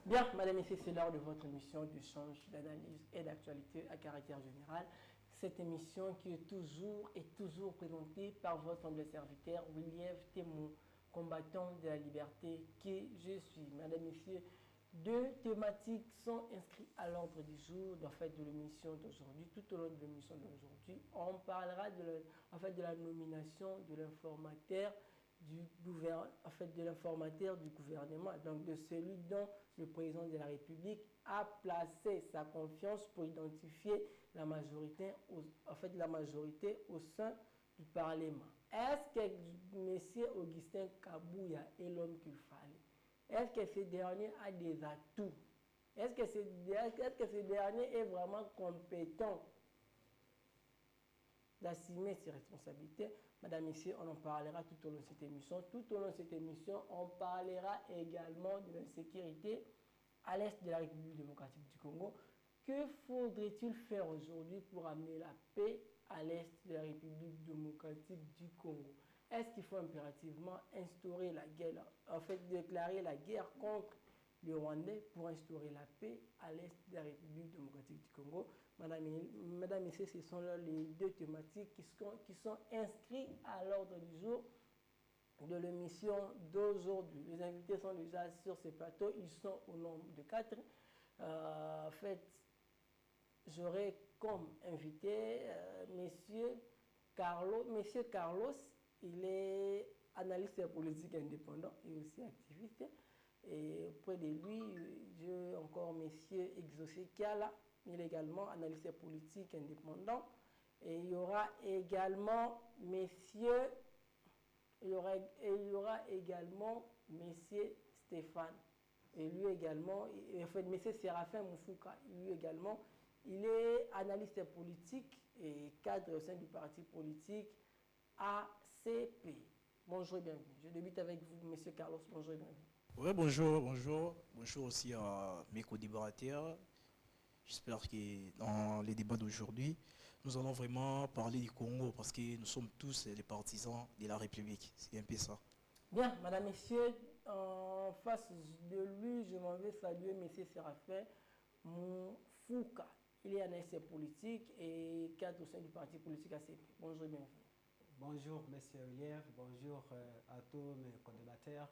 Bien, madame et messieurs, c'est l'heure de votre émission d'échange, d'analyse et d'actualité à caractère général. Cette émission qui est toujours présentée par votre humble serviteur, William Témon, combattant de la liberté qui je suis. Madame et messieurs, deux thématiques sont inscrites à l'ordre du jour de l'émission d'aujourd'hui. Tout au long de l'émission d'aujourd'hui, on parlera de la nomination de l'informateur du gouvernement, donc de celui dont le président de la République a placé sa confiance pour identifier la majorité au sein du Parlement. Est-ce que M. Augustin Kabouya est l'homme qu'il fallait? Est-ce que ce dernier a des atouts? Est-ce que ce dernier est vraiment compétent d'assumer ses responsabilités? Madame, Messieurs, on en parlera tout au long de cette émission. Tout au long de cette émission, on parlera également de l'insécurité à l'est de la République démocratique du Congo. Que faudrait-il faire aujourd'hui pour amener la paix à l'est de la République démocratique du Congo? Est-ce qu'il faut impérativement instaurer la guerre, déclarer la guerre contre le Rwandais pour instaurer la paix à l'est de la République démocratique du Congo? Madame et messieurs, ce sont là les deux thématiques qui sont inscrites à l'ordre du jour de l'émission d'aujourd'hui. Les invités sont déjà sur ce plateau, ils sont au nombre de 4. J'aurai comme invité Monsieur Carlos, il est analyste politique indépendant et aussi activiste. Et auprès de lui, j'ai encore Monsieur Exaucé Kiala, il est également analyste politique indépendant. Et il y aura également Monsieur Stéphane. Et lui également, Monsieur Séraphin Moufouka, lui également, il est analyste politique et cadre au sein du parti politique ACP. Bonjour et bienvenue. Je débute avec vous, Monsieur Carlos. Bonjour et bienvenue. Oui, bonjour. Bonjour aussi à mes co-débatteurs. J'espère que dans les débats d'aujourd'hui, nous allons vraiment parler du Congo parce que nous sommes tous les partisans de la République. C'est un peu ça. Bien, madame, messieurs, en face de lui, je m'en vais saluer monsieur Séraphin Moufouka. Il est analyste politique et cadre au sein du parti politique ACP. Bonjour et bienvenue. Bonjour, monsieur William. Bonjour à tous mes co-débatteurs.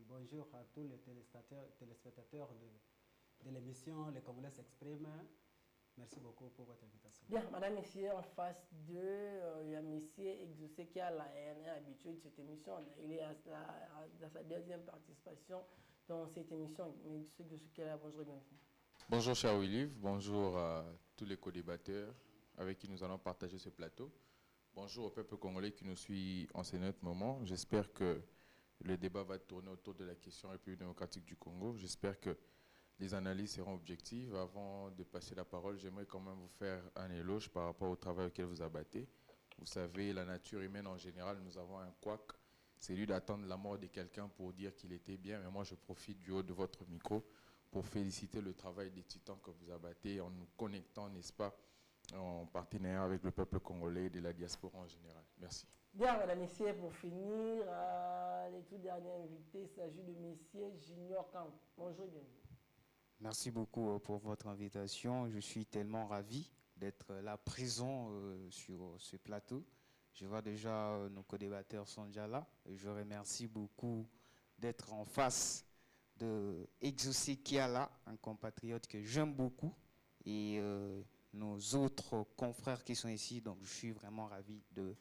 Bonjour à tous les téléspectateurs de l'émission Les Congolais s'expriment. Merci beaucoup pour votre invitation. Bien, madame, messieurs, en face de il y a monsieur Exaucé qui est habitué de cette émission. Il est dans sa deuxième participation dans cette émission. Monsieur Exaucé qui bonjour et bienvenue. Bonjour, cher William. Bonjour à tous les co-débatteurs avec qui nous allons partager ce plateau. Bonjour au peuple congolais qui nous suit en ce moment. J'espère que le débat va tourner autour de la question République démocratique du Congo. J'espère que les analyses seront objectives. Avant de passer la parole, j'aimerais quand même vous faire un éloge par rapport au travail auquel vous abattez. Vous savez, la nature humaine en général, nous avons un couac. C'est lui d'attendre la mort de quelqu'un pour dire qu'il était bien. Mais moi, je profite du haut de votre micro pour féliciter le travail des titans que vous abattez en nous connectant, n'est-ce pas, en partenariat avec le peuple congolais et de la diaspora en général. Merci. Bien, madame, messieurs, pour finir, les tout derniers invités, il s'agit de monsieur Junior Kang. Bonjour et bienvenue. Merci beaucoup pour votre invitation. Je suis tellement ravi d'être là présent sur ce plateau. Je vois déjà nos co-débatteurs sont déjà là. Et je remercie beaucoup d'être en face de Exaucé Kiala, un compatriote que j'aime beaucoup. Et nos autres confrères qui sont ici. Donc je suis vraiment ravi de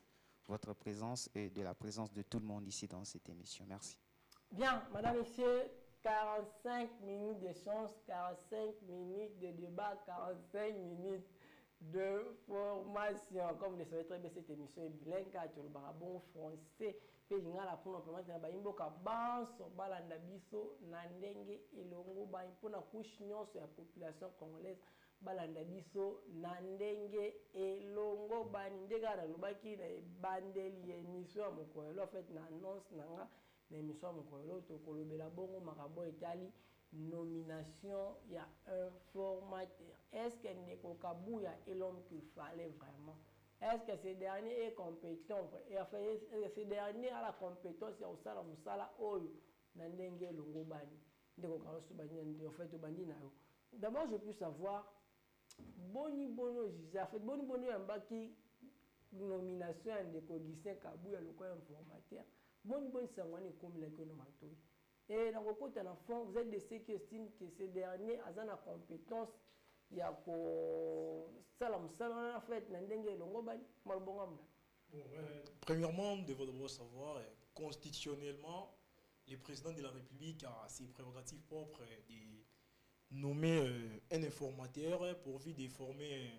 votre présence et de la présence de tout le monde ici dans cette émission. Merci. Bien, madame, messieurs, 45 minutes d'échange, 45 minutes de débat, 45 minutes de formation. Comme vous le savez très bien, cette émission est bilingue, car tu le bon français. Puis il y a la pour permettre de imboka banso balanda biso nandenge elongo ba impona couche nyonso ya population congolaise balanda biso nandenge elongo ba ndeka na lobaki na bandeli émission ya mokolo en fait na annonce nanga na émission ya mokolo to kolobela bongo makabo etali nomination il y a un formateur. Est-ce que Ndeko Kabouya est l'homme qu'il fallait vraiment? Est-ce que ce dernier est compétent? Et enfin, ce dernier a la compétence au Sala Moussala Oyo Nandenge Longobani. en fait, d'abord, je peux savoir, Boni Bono, en fait, Boni Bono, qui nomination de Augustin Kabouya, le coin informateur. Boni Bono, c'est un comme l'économie. Et dans le côté, en fond, vous êtes de ceux qui estiment que ces derniers ont la compétence. Il y a Salam en fait, premièrement, nous devons d'abord savoir, constitutionnellement, le président de la République a ses prérogatives propres de nommer un informateur pourvu de former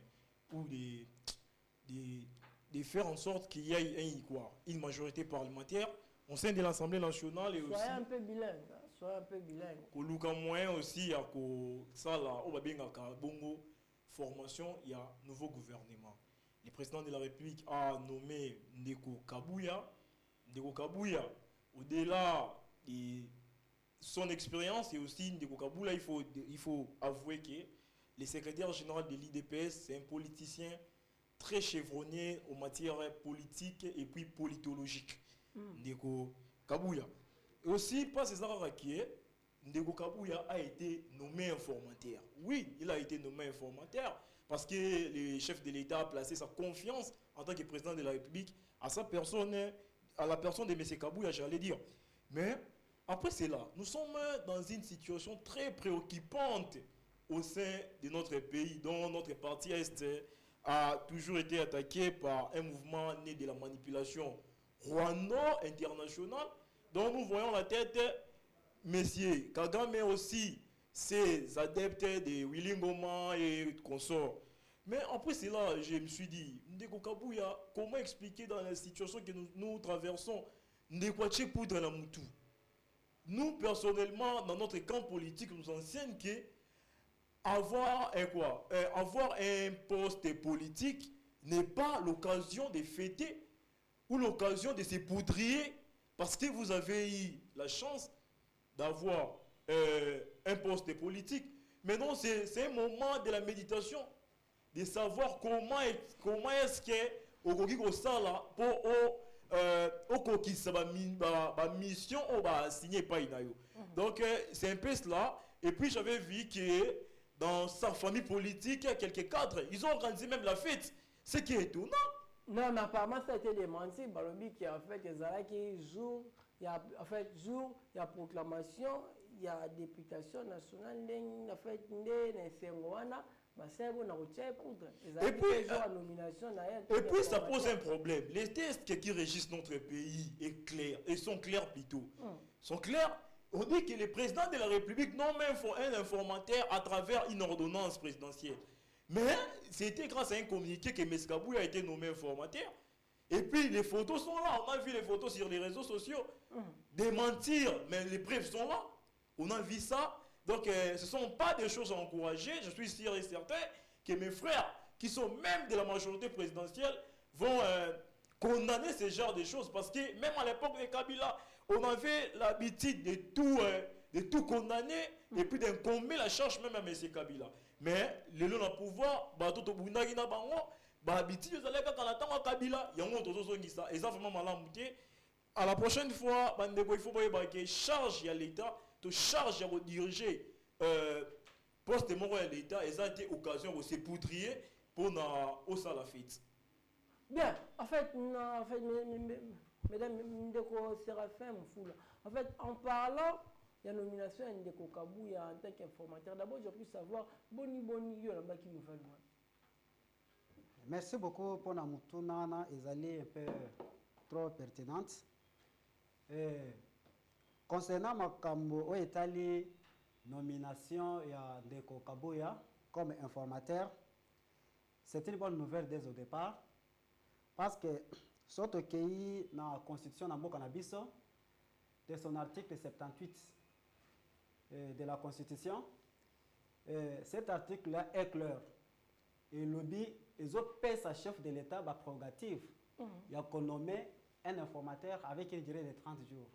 ou de faire en sorte qu'il y ait une majorité parlementaire au sein de l'Assemblée nationale et aussi... Soyez un peu bilingue. Soyez un peu bilingue. Au Luka moyen aussi, il y a ça là, au Bongo formation, il y a un nouveau gouvernement. Le président de la République a nommé Ndeko Kabouya. Ndeko Kabouya, au-delà de son expérience et aussi Ndeko Kabouya, il faut avouer que le secrétaire général de l'IDPS, c'est un politicien très chevronné en matière politique et puis politologique. Ndeko Kabouya. Et aussi, pas ces arabes qui est, Ndeko Kabouya a été nommé informateur. Oui, il a été nommé informateur parce que le chef de l'État a placé sa confiance en tant que président de la République à sa personne, à la personne de M. Kabouya, j'allais dire. Mais après cela, nous sommes dans une situation très préoccupante au sein de notre pays, dont notre parti Est a toujours été attaqué par un mouvement né de la manipulation rwando-internationale, dont nous voyons la tête M. Kagame, mais aussi ses adeptes de Willy Ngoma et consorts. Mais après cela, je me suis dit, Ndeko Kabouya, comment expliquer dans la situation que nous traversons Ndeko Tchepoudre la Moutou? Nous, personnellement, dans notre camp politique, nous enseignons que avoir un poste politique n'est pas l'occasion de fêter ou l'occasion de se poudrer parce que vous avez eu la chance d'avoir un poste politique. Mais non, c'est un moment de la méditation, de savoir comment est-ce que au sala pour sa mission ou signer pas inayo. Donc c'est un peu cela. Et puis j'avais vu que dans sa famille politique, quelques cadres, ils ont organisé même la fête. Ce qui est étonnant. Non, mais apparemment ça a été démenti. Balobi qui en fait jour, il y a proclamation, il y a députation nationale, il y a fait et puis ça pose un problème. Les tests qui régissent notre pays sont clairs plutôt. Sont clairs. On dit que le président de la République nomme un informateur à travers une ordonnance présidentielle. Mais c'était grâce à un communiqué que M. Kabouya a été nommé informateur. Et puis les photos sont là. On a vu les photos sur les réseaux sociaux. Démentir, mais les preuves sont là. On a vu ça. Donc ce ne sont pas des choses à encourager. Je suis sûr et certain que mes frères, qui sont même de la majorité présidentielle, vont condamner ce genre de choses. Parce que même à l'époque de Kabila, on avait l'habitude de tout condamner et puis d'incomber la charge même à M. Kabila. Mais le long du pouvoir, à la prochaine fois, il faut que charge à l'État, de charge à diriger poste de l'État, et ça a été occasion de se poudrier pour au salafite. Bien, en fait, mesdames, Séraphin, en fait, en parlant, il y a une nomination à Ndeko Kabouya en tant qu'informateur. D'abord, j'ai pu savoir, Boni, qui nous fait loin. Merci beaucoup pour la moutounana, ils allaient un peu trop pertinente. Concernant ma cambo, Italie, nomination il y a Ndeko Kabouya comme informateur, c'est une bonne nouvelle dès au départ, parce que surtout qu'il dans la constitution de Canabiso, de son article 78 de la constitution, cet article-là est clair. Et le dit, les autres pèsent à chef de l'État la prérogative. Il y a qu'on nomme un informateur avec une durée de 30 jours.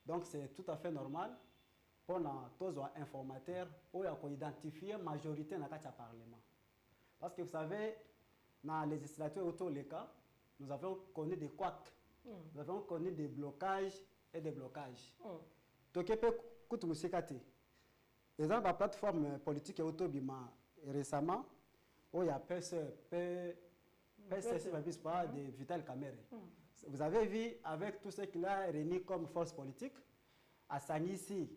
Donc c'est tout à fait normal pour tous les informateurs où il y a qu'on identifie la majorité dans le Parlement. Parce que vous savez, dans la législature autour des cas, nous avons connu des couacs, nous avons connu des blocages et des blocages. Donc, kutu musikati. Exemple, la plateforme politique autobima récemment, où il y a PCC de Vital Kamerhe. Vous avez vu avec tout ce qu'il a réuni comme force politique, à Sangissi,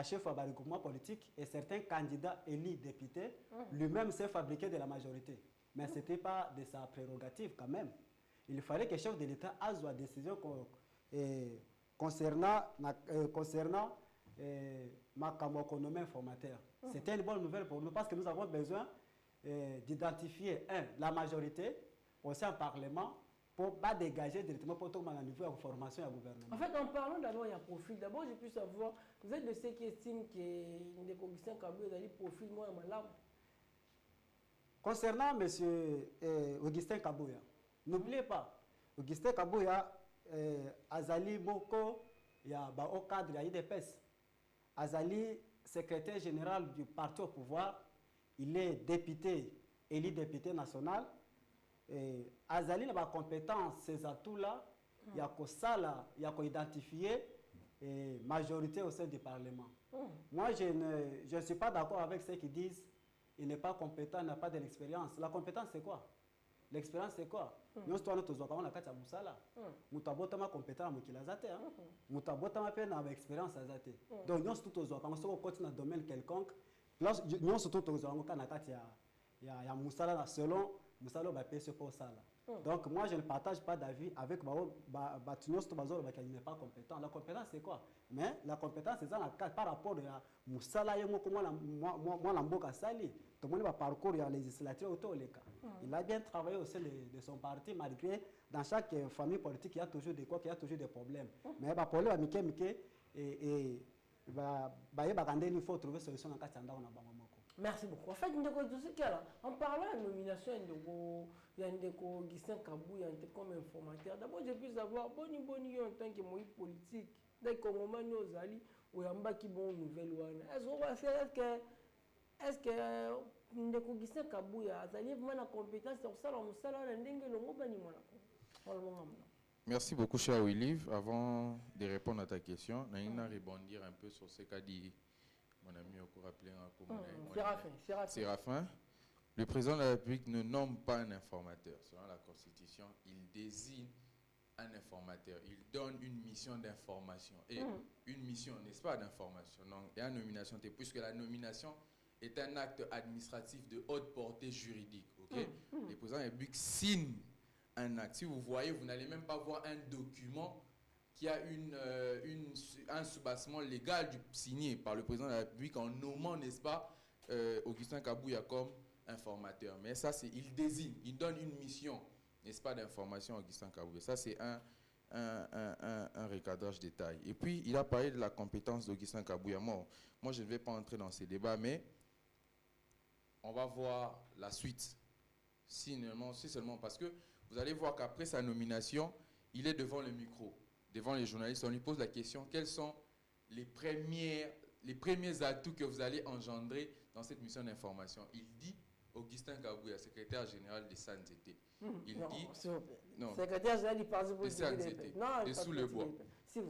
chef du regroupement politique, et certains candidats élus députés, lui-même s'est fabriqué de la majorité. Mais ce n'était pas de sa prérogative quand même. Il fallait que le chef de l'État ait la décision concernant ma économie informateur. C'était une bonne nouvelle pour nous parce que nous avons besoin d'identifier, la majorité, aussi un Parlement, pour ne pas dégager directement pour tout le niveau de formation et gouvernement. En fait, en parlant d'abord, il y a profil. D'abord, j'ai pu savoir, vous êtes de ceux qui estiment que Ndeko Augustin Kabouya a dit profil moins malade. Concernant M. Augustin Kabouya, n'oubliez pas, Augustin Kabouya, Azali Moko, il y a au cadre de l'IDPS. Azali, secrétaire général du parti au pouvoir, il est député, élu député national. Azali n'a pas compétence, ces atouts-là, il y a qu'à identifier majorité au sein du Parlement. Moi, je ne suis pas d'accord avec ceux qui disent qu'il n'est pas compétent, il n'a pas de l'expérience. La compétence, c'est quoi? L'expérience, c'est quoi? Nous sommes tous en train de faire ça. Nous sommes compétents, nous sommes expérience. Donc, nous sommes tous en train de faire dans un domaine quelconque. Nous sommes tous en train de faire selon Moussalo va payer ce pour ça. Donc moi je ne partage pas d'avis avec Batunyo Stobazor qui n'est pas compétent. La compétence c'est quoi? Mais la compétence c'est ça par rapport à Moussala et moi l'amboka sali. Tout le monde va parcourir la législature autour les cas. Il a bien travaillé au sein de son parti malgré dans chaque famille politique il y a toujours des quoi, il y a toujours des problèmes. Mais bah pour lui et il faut trouver solution en cas de Merci beaucoup. En fait, en parlant de la nomination de Augustin Kabouya comme informateur, d'abord, j'ai pu savoir, Boni en tant que moïse politique, des Congolais aux Ali, ou Yamba qui bon nouvelle one. Est-ce que Augustin Kabouya a vraiment la compétence sur ça, Merci beaucoup, cher Williv. Avant de répondre à ta question, je vais rebondir un peu sur ce qu'a dit mon ami au rappelé Séraphin. Le président de la République ne nomme pas un informateur. Selon la Constitution, il désigne un informateur. Il donne une mission d'information. Et une mission, n'est-ce pas, d'information. Donc, il y a une nomination, puisque la nomination est un acte administratif de haute portée juridique. Okay? Le président de la République signe un acte. Si vous voyez, vous n'allez même pas voir un document qui a un soubassement légal signé par le président de la République en nommant, n'est-ce pas, Augustin Kabouya comme informateur. Mais ça, c'est il désigne, il donne une mission, n'est-ce pas, d'information à Augustin Kabouya. Ça, c'est un recadrage détail. Et puis, il a parlé de la compétence d'Augustin Kabouya. Moi, je ne vais pas entrer dans ces débats, mais on va voir la suite. Si seulement parce que vous allez voir qu'après sa nomination, il est devant le micro. Devant les journalistes, on lui pose la question, quels sont les premiers atouts que vous allez engendrer dans cette mission d'information? Il dit, Augustin Kabouya, secrétaire général de SANZT. Il dit, non, secrétaire général du parti de SANZT, dessous le bois.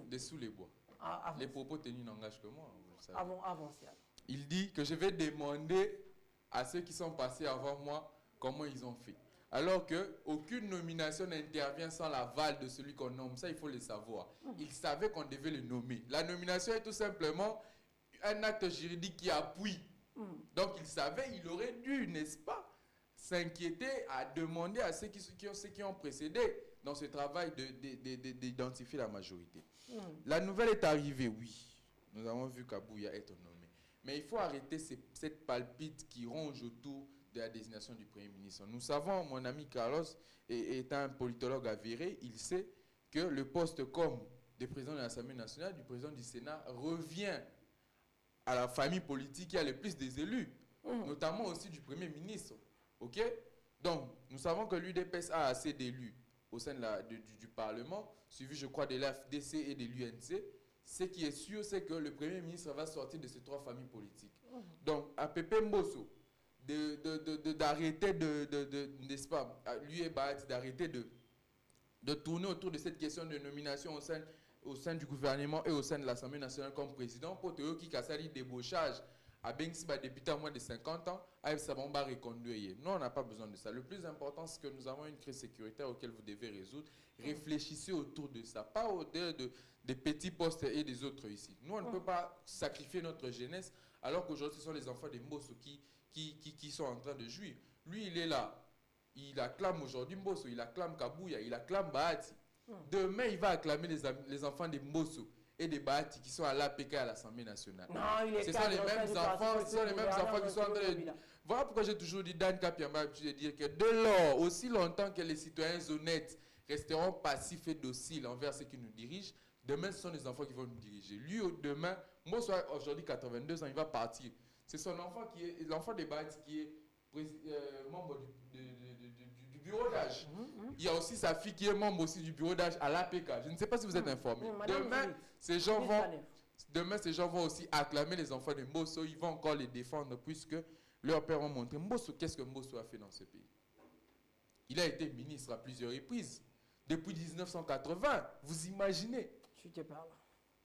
Dessous les bois. Les propos tenus n'engagent que moi. Avant. Il dit que je vais demander à ceux qui sont passés avant moi comment ils ont fait. Alors qu'aucune nomination n'intervient sans l'aval de celui qu'on nomme. Ça, il faut le savoir. Il savait qu'on devait le nommer. La nomination est tout simplement un acte juridique qui appuie. Donc, il savait, il aurait dû, n'est-ce pas, s'inquiéter à demander à ceux qui ont précédé dans ce travail d'identifier la majorité. La nouvelle est arrivée, oui. Nous avons vu Kabouya être nommé. Mais il faut arrêter cette palpite qui ronge autour de la désignation du Premier ministre. Nous savons, mon ami Carlos est un politologue avéré, il sait que le poste comme de président de l'Assemblée nationale, du président du Sénat, revient à la famille politique qui a le plus des élus, notamment aussi du Premier ministre. Ok? Donc, nous savons que l'UDPS a assez d'élus au sein du Parlement, suivi, je crois, de l'AFDC et de l'UNC. Ce qui est sûr, c'est que le Premier ministre va sortir de ces trois familles politiques. Donc, à Pépé Mbosso, d'arrêter n'est-ce pas, lui et Bahati, d'arrêter de tourner autour de cette question de nomination au sein du gouvernement et au sein de l'Assemblée nationale comme président, pour te qui a sali débauchage à Bengsi, député à moins de 50 ans, à Sabamba reconduire. Non, on n'a pas besoin de ça. Le plus important, c'est que nous avons une crise sécuritaire auquel vous devez résoudre. Réfléchissez autour de ça, pas au-delà des petits postes et des autres ici. Nous, on ne peut pas sacrifier notre jeunesse, alors qu'aujourd'hui, ce sont les enfants des Mbosso qui sont en train de jouir. Lui, il est là. Il acclame aujourd'hui Mbosso, il acclame Kabouya, il acclame Bahati. Demain, il va acclamer les enfants des Mbosso et des Bahati qui sont à l'APK à l'Assemblée nationale. Ce sont les mêmes enfants, qui sont en train de... Voilà pourquoi j'ai toujours dit, Dan Kapiamba, de dire que de lors, aussi longtemps que les citoyens honnêtes resteront passifs et dociles envers ceux qui nous dirigent, demain, ce sont les enfants qui vont nous diriger. Lui, demain, moi, aujourd'hui 82 ans, il va partir. C'est son enfant qui est, l'enfant des Bahati qui est membre du bureau d'âge. Il y a aussi sa fille qui est membre aussi du bureau d'âge à l'APK. Je ne sais pas si vous êtes informés. Demain, ces gens vont aussi acclamer les enfants de Mbosso. Ils vont encore les défendre puisque leurs pères ont montré. Mbosso, qu'est-ce que Mbosso a fait dans ce pays? Il a été ministre à plusieurs reprises. Depuis 1980, vous imaginez? Je te parle.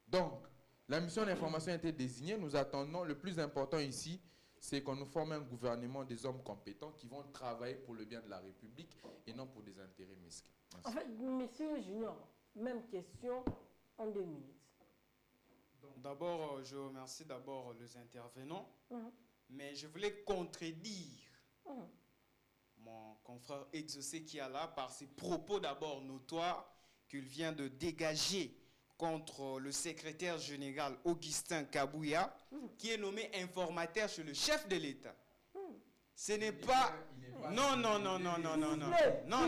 Donc, la mission d'information a été désignée. Nous attendons, le plus important ici, c'est qu'on nous forme un gouvernement des hommes compétents qui vont travailler pour le bien de la République et non pour des intérêts mesquins. Merci. En fait, monsieur Junior, même question en 2 minutes. D'abord, je remercie d'abord les intervenants, mais je voulais contredire mon confrère Exaucé qui est là par ses propos d'abord notoires qu'il vient de dégager contre le secrétaire général Augustin Kabouya, qui est nommé informateur chez le chef de l'État. Ce n'est pas... Non, non, non, non, non, non, non, non, non,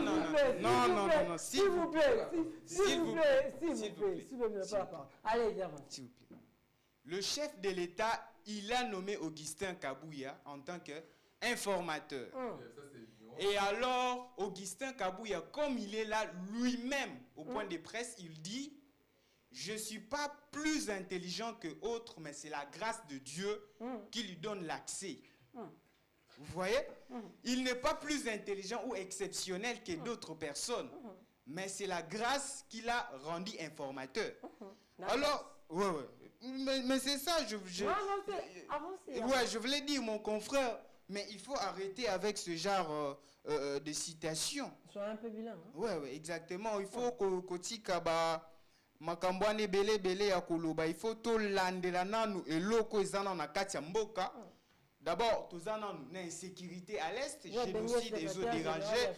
non, non, non, s'il vous plaît, s'il vous plaît, s'il vous plaît, allez, s'il vous plaît. Le chef de l'État, il a nommé Augustin Kabouya en tant qu'informateur. Et alors, Augustin Kabouya, comme il est là lui-même au point de presse, il dit: je ne suis pas plus intelligent que autre, mais c'est la grâce de Dieu qui lui donne l'accès. Vous voyez? Il n'est pas plus intelligent ou exceptionnel que d'autres personnes, mais c'est la grâce qui l'a rendu informateur. Alors, mais c'est ça, je voulais dire, mon confrère, mais il faut arrêter avec ce genre de citation. Sois un peu bilingue. Oui, exactement. Il faut que makambwane bele ya koloba, il faut to landela nanu eloko ezana na kati ya mboka. D'abord, tozana na insécurité à l'est, génocide et eaux dérangés.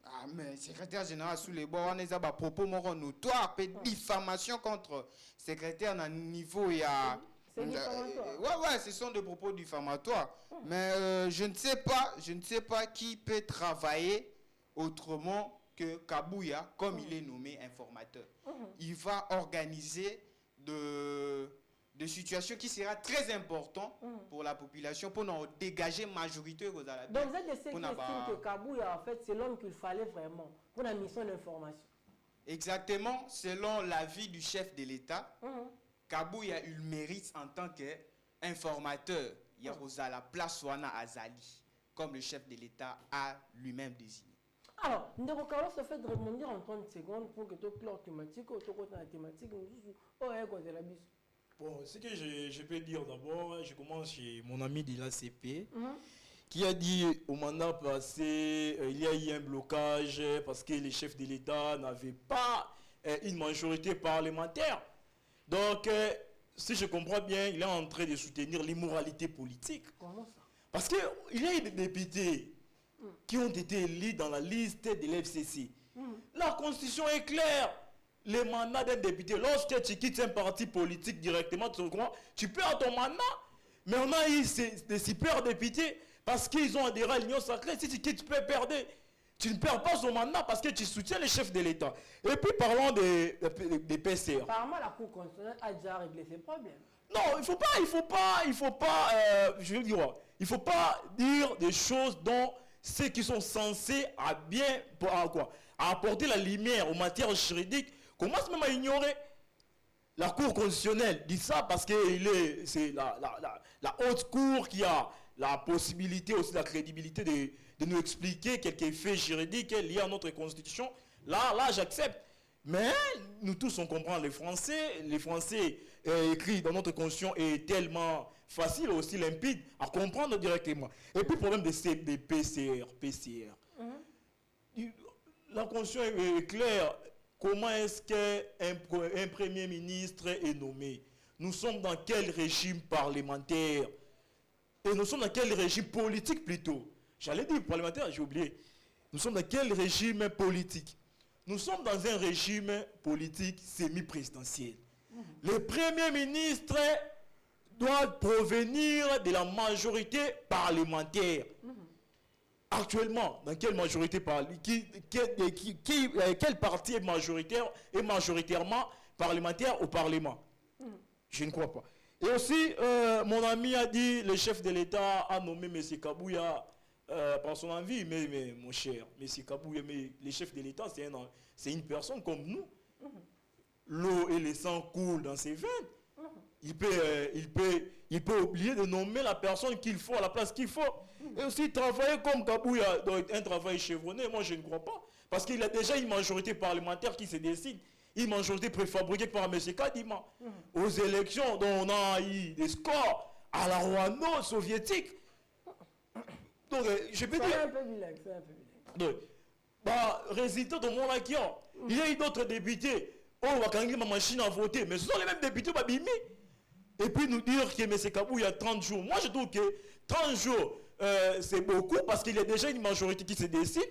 Ah, mais secrétaire général sous les bois, on a des propos notoires, diffamation contre secrétaire à niveau ya. Ouais, ce sont des propos diffamatoires. Mais je ne sais pas qui peut travailler autrement que Kabouya, comme il est nommé informateur. Il va organiser des situations qui seront très importantes pour la population, pour nous dégager majorité aux Arabes. Donc vous êtes de ceux qui estiment que Kabouya, en fait, c'est l'homme qu'il fallait vraiment pour la mission d'information. Exactement, selon l'avis du chef de l'État, Kabouya, il mérite en tant qu'informateur. Il y a la place Wana Azali, comme le chef de l'État a lui-même désigné. Alors, Ndeko Carlos se fait de rebondir en 30 secondes pour que tu clore thématique, ou tu la thématique, Bon, ce que je peux dire d'abord, je commence chez mon ami de l'ACP, qui a dit au mandat passé, il y a eu un blocage parce que les chefs de l'État n'avaient pas une majorité parlementaire. Donc, si je comprends bien, il est en train de soutenir l'immoralité politique. Comment ça? Parce qu'il y a des députés qui ont été élus dans la liste de l'FCC. La constitution est claire. Les mandats d'un député, lorsque tu quittes un parti politique directement, tu perds ton mandat. Mais on a eu des super députés parce qu'ils ont adhéré à l'Union sacrée. Si tu quittes, tu peux perdre. Tu ne perds pas son mandat parce que tu soutiens les chefs de l'État. Et puis parlons des PCR. Apparemment, la Cour constitutionnelle a déjà réglé ces problèmes. Non, il faut pas dire des choses dont ceux qui sont censés à apporter la lumière aux matières juridiques commencent même à ignorer. La Cour constitutionnelle dit ça parce que c'est la haute cour qui a la possibilité, aussi la crédibilité de nous expliquer quelques faits juridiques liés à notre constitution. Là, j'accepte. Mais nous tous, on comprend les Français. Les Français écrit dans notre constitution est tellement facile, aussi limpide à comprendre directement. Et puis, le problème des PCR. La constitution est claire. Comment est-ce qu'un premier ministre est nommé? Nous sommes dans quel régime parlementaire? Et nous sommes dans quel régime politique plutôt? J'allais dire parlementaire, j'ai oublié. Nous sommes dans quel régime politique? Nous sommes dans un régime politique semi-présidentiel. Le premier ministre doit provenir de la majorité parlementaire. Actuellement, dans quelle majorité quel parti est majoritairement parlementaire au Parlement? Je ne crois pas. Et aussi, mon ami a dit, le chef de l'État a nommé M. Kabouya par son envie, mais mon cher, M. Kabouya, mais le chef de l'État, c'est une personne comme nous. L'eau et le sang coulent dans ses veines. Il peut oublier de nommer la personne qu'il faut à la place qu'il faut. Et aussi, travailler comme Kabouya doit être un travail chevronné. Moi, je ne crois pas. Parce qu'il a déjà une majorité parlementaire qui se décide. Une majorité préfabriquée par M. Kadima. Aux élections dont on a eu des scores à la Rwanda-soviétique. Donc, je peux dire... C'est un peu bilingue, c'est un peu bilingue. Donc, résultat de mon accord, il y a eu d'autres députés. Oh, on va gagner ma machine à voter. Mais ce sont les mêmes députés qui vont bimé. Et puis nous dire que M. Kabou, il y a 30 jours. Moi, je trouve que 30 jours, c'est beaucoup parce qu'il y a déjà une majorité qui se décide.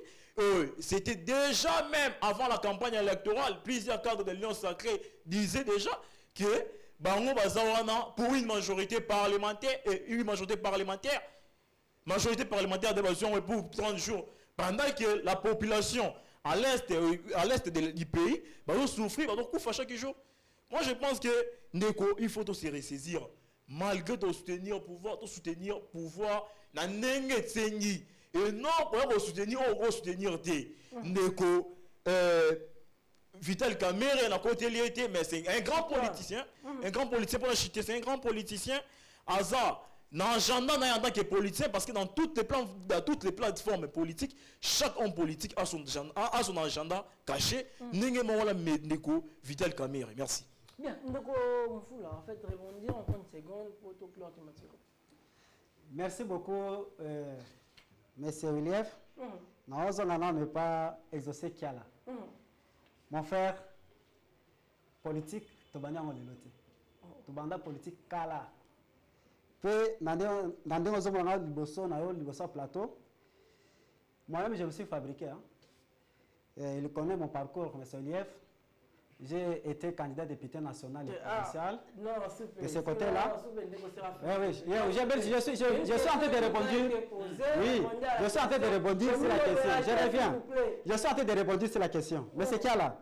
C'était déjà, même avant la campagne électorale, plusieurs cadres de l'Union sacrée disaient déjà que Bango Bazawana, pour une majorité parlementaire, majorité parlementaire d'évasion pour 30 jours, pendant que la population à l'est du pays va souffrir, va souffrir chaque jour. Moi, je pense que Ndeko, il faut se ressaisir. Malgré de soutenir le pouvoir, na nenge tsengi. Et non, pour soutenir, on va soutenir té. Ndeko, Vital Kamerhe, na côté lié, mais c'est un grand politicien. Un grand politicien pour la chité, c'est un grand politicien. Azar, dans l'agenda, il y a un qui est politicien parce que dans toutes les plateformes politiques, chaque homme politique a son agenda caché. Nenge Mawala Ndeko, Vital Kamerhe. Merci. Bien, Ndeko Mfula, en fait, rebondir en 30 secondes pour tout clore thématique. Merci beaucoup, Monsieur William. Nous ne pas exaucer Kiala. Mon frère, politique, tu vas en l'éloté. Tu vas politique Kala. Puis, dans plateau, moi-même, je me suis fabriqué. Il connaît mon parcours, M. William. J'ai été candidat député national et provincial. De ce côté-là. Oui, je suis en train de répondre. Oui, je suis en train de répondre sur la question. Je reviens. Je suis en train de répondre sur la question. Mais c'est qu'il y a là.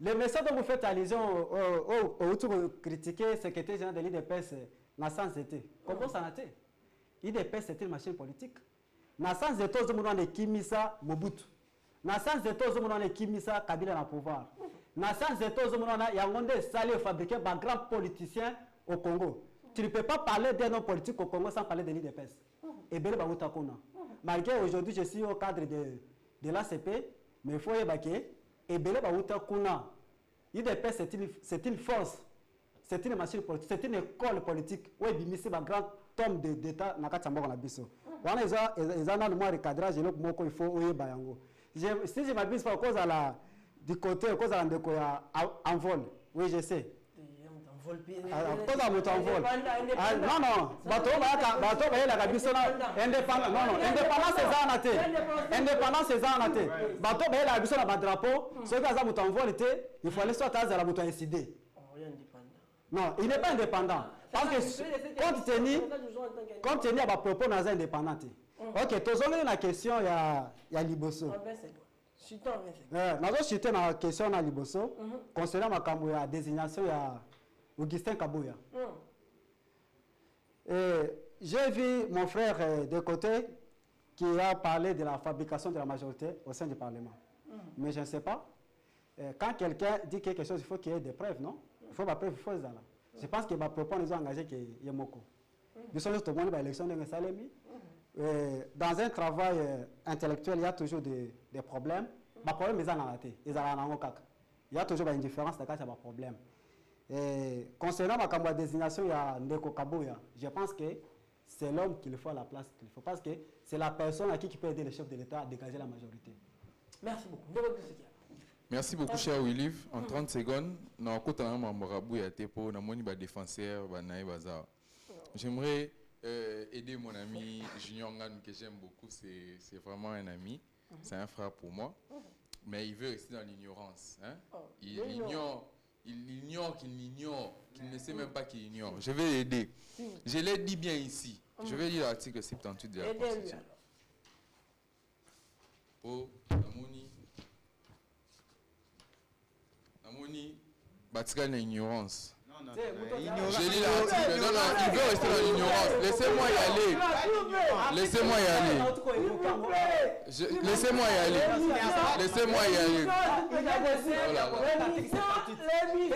Le message dont vous faites allusion au critiquer secrétaire général de l'IDPS, n'a sans été. Comment ça n'a été? L'IDPS, c'était une machine politique. N'a sans été, nous avons Kimisa Mobutu. N'a sans été, nous avons Kimisa Kabila dans le pouvoir. Dans sens de tous il y a un salaire fabriqué par grand politicien au Congo. Tu ne peux pas parler d'un homme politique au Congo sans parler de l'IDPS. Et bien, malgré aujourd'hui, je suis au cadre de l'ACP, mais il faut évacuer. Et bien, l'IDPS, c'est une force, c'est une machine politique, c'est une école politique. Oui, mais c'est un grand homme d'État. Ils ont un recadrage, il faut évacuer. Si je m'abuse pas à cause de la. Du côté, à cause de en vol. Oui, je sais. À cause de en vol. Non, non. Bateau, la Gabisona, indépendant. Non, non. Indépendance, c'est ça en athée. Indépendance, c'est ça en athée. Bateau, la Gabisona, un drapeau. Ceux qui ont en vol, il faut aller sur la la bouton incidé. Non, il n'est pas indépendant. Parce que, compte tenu à ma propos, nous sommes indépendants. Ok, tu as la question, il y a Liboso. Nous avons cité la question à Liboso concernant la désignation d'Augustin Kabouya. J'ai vu mon frère de côté qui a parlé de la fabrication de la majorité au sein du Parlement. Mais je ne sais pas. Quand quelqu'un dit quelque chose, il faut qu'il y ait des preuves, non? Il faut des preuves, il faut les avoir. Je pense que ma propos nous a engagé qu'il y a beaucoup. Nous sommes tout le monde dans l'élection de Salemi. Dans un travail intellectuel, il y a toujours des problèmes. Les problèmes, ils ont arrêté. Ils ont arrêté. il y a toujours une différence, il y a un problème. Et concernant ma désignation, il y a Ndeko Kabuya. Je pense que c'est l'homme qu'il faut à la place qu'il faut. Parce que c'est la personne à qui peut aider le chef de l'État à dégager la majorité. Merci beaucoup. Merci beaucoup, cher Williv. En 30 secondes, j'aimerais aider mon ami Junior Ngan, que j'aime beaucoup. C'est vraiment un ami. C'est un frère pour moi. Mais il veut rester dans l'ignorance. Hein? Il ignore qu'il ne sait même pas qu'il ignore. Je vais l'aider. Je l'ai dit bien ici. Je vais lire l'article 78 de la Constitution. Oh, Namoni, Batika l'ignorance. Non, J'ai lu l'article. Non, il veut rester dans l'ignorance. Laissez-moi y aller. Laissez-moi y aller. Laissez-moi y aller. Laissez-moi y aller. L'article 78,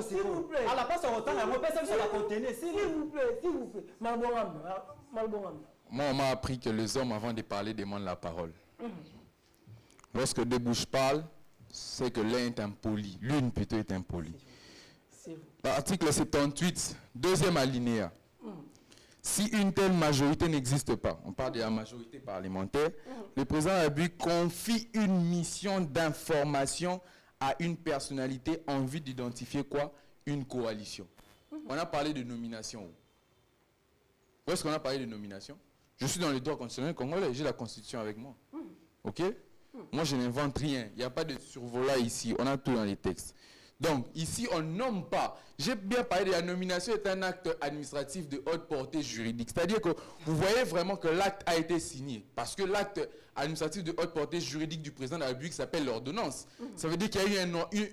s'il vous plaît. À la place de autant, la personne se la contenir. S'il vous plaît, s'il vous plaît. Moi, on m'a appris que les hommes, avant de parler, demandent la parole. Lorsque deux bouches parlent, c'est que l'un est impoli. L'une plutôt est impolie. L'article 78, deuxième alinéa. Si une telle majorité n'existe pas, on parle de la majorité parlementaire, le président de la République confie une mission d'information à une personnalité en vue d'identifier quoi? Une coalition. On a parlé de nomination. Où est-ce qu'on a parlé de nomination? Je suis dans le droit constitutionnel congolais, j'ai la Constitution avec moi. Ok? Moi, je n'invente rien. Il n'y a pas de survolat ici. On a tout dans les textes. Donc, ici, on ne nomme pas. J'ai bien parlé de la nomination est un acte administratif de haute portée juridique. C'est-à-dire que vous voyez vraiment que l'acte a été signé. Parce que l'acte administratif de haute portée juridique du président de la République s'appelle l'ordonnance. Ça veut dire qu'il y a eu